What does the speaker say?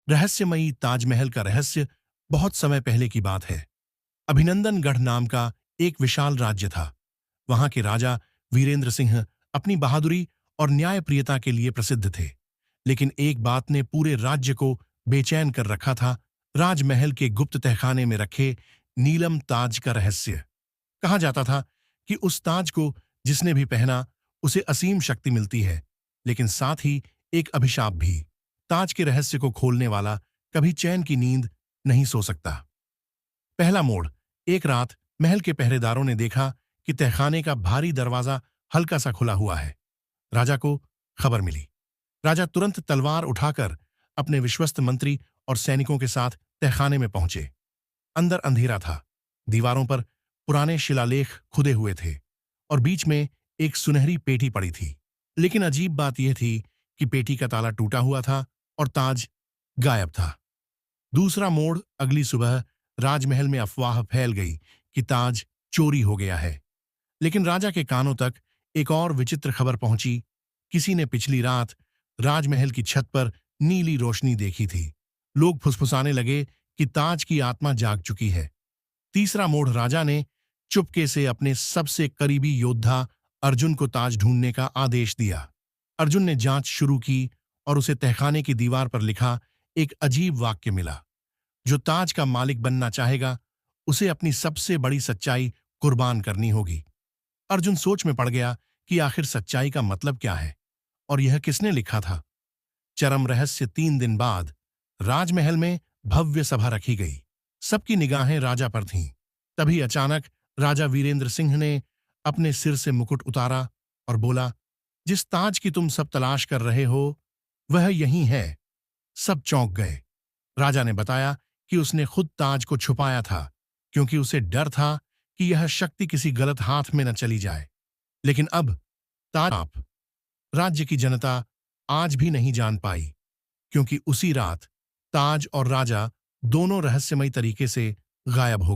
रहस्यमयी ताजमहल का रहस्य बहुत समय पहले की बात है। अभिनंदनगढ़ नाम का एक विशाल राज्य था। वहां के राजा वीरेंद्र सिंह अपनी बहादुरी और न्यायप्रियता के लिए प्रसिद्ध थे। लेकिन एक बात ने पूरे राज्य को बेचैन कर रखा था। राजमहल के गुप्त तहखाने में रखे नीलम ताज का रहस्य। कहा जाता था कि उस ताज को जिसने भी पहना उसे असीम शक्ति मिलती है, लेकिन साथ ही एक अभिशाप भी। ताज के रहस्य को खोलने वाला कभी चैन की नींद नहीं सो सकता। पहला मोड़। एक रात महल के पहरेदारों ने देखा कि तहखाने का भारी दरवाजा हल्का सा खुला हुआ है। राजा को खबर मिली। राजा तुरंत तलवार उठाकर अपने विश्वस्त मंत्री और सैनिकों के साथ तहखाने में पहुंचे। अंदर अंधेरा था। दीवारों पर पुराने शिलालेख खुदे हुए थे और बीच में एक सुनहरी पेटी पड़ी थी। लेकिन अजीब बात यह थी कि पेटी का ताला टूटा हुआ था और ताज गायब था। दूसरा मोड़। अगली सुबह राजमहल में अफवाह फैल गई कि ताज चोरी हो गया है। लेकिन राजा के कानों तक एक और विचित्र खबर पहुंची। किसी ने पिछली रात राजमहल की छत पर नीली रोशनी देखी थी। लोग फुसफुसाने लगे कि ताज की आत्मा जाग चुकी है। तीसरा मोड़। राजा ने चुपके से अपने सबसे करीबी योद्धा अर्जुन को ताज ढूंढने का आदेश दिया। अर्जुन ने जांच शुरू की और उसे तहखाने की दीवार पर लिखा एक अजीब वाक्य मिला। जो ताज का मालिक बनना चाहेगा उसे अपनी सबसे बड़ी सच्चाई कुर्बान करनी होगी। अर्जुन सोच में पड़ गया कि आखिर सच्चाई का मतलब क्या है और यह किसने लिखा था। चरम रहस्य। 3 दिन बाद राजमहल में भव्य सभा रखी गई। सबकी निगाहें राजा पर थीं। तभी अचानक राजा वीरेंद्र सिंह ने अपने सिर से मुकुट उतारा और बोला, जिस ताज की तुम सब तलाश कर रहे हो वह यही है। सब चौंक गए। राजा ने बताया कि उसने खुद ताज को छुपाया था क्योंकि उसे डर था कि यह शक्ति किसी गलत हाथ में न चली जाए। लेकिन अब ताज आप राज्य की जनता आज भी नहीं जान पाई, क्योंकि उसी रात ताज और राजा दोनों रहस्यमयी तरीके से गायब हो गए।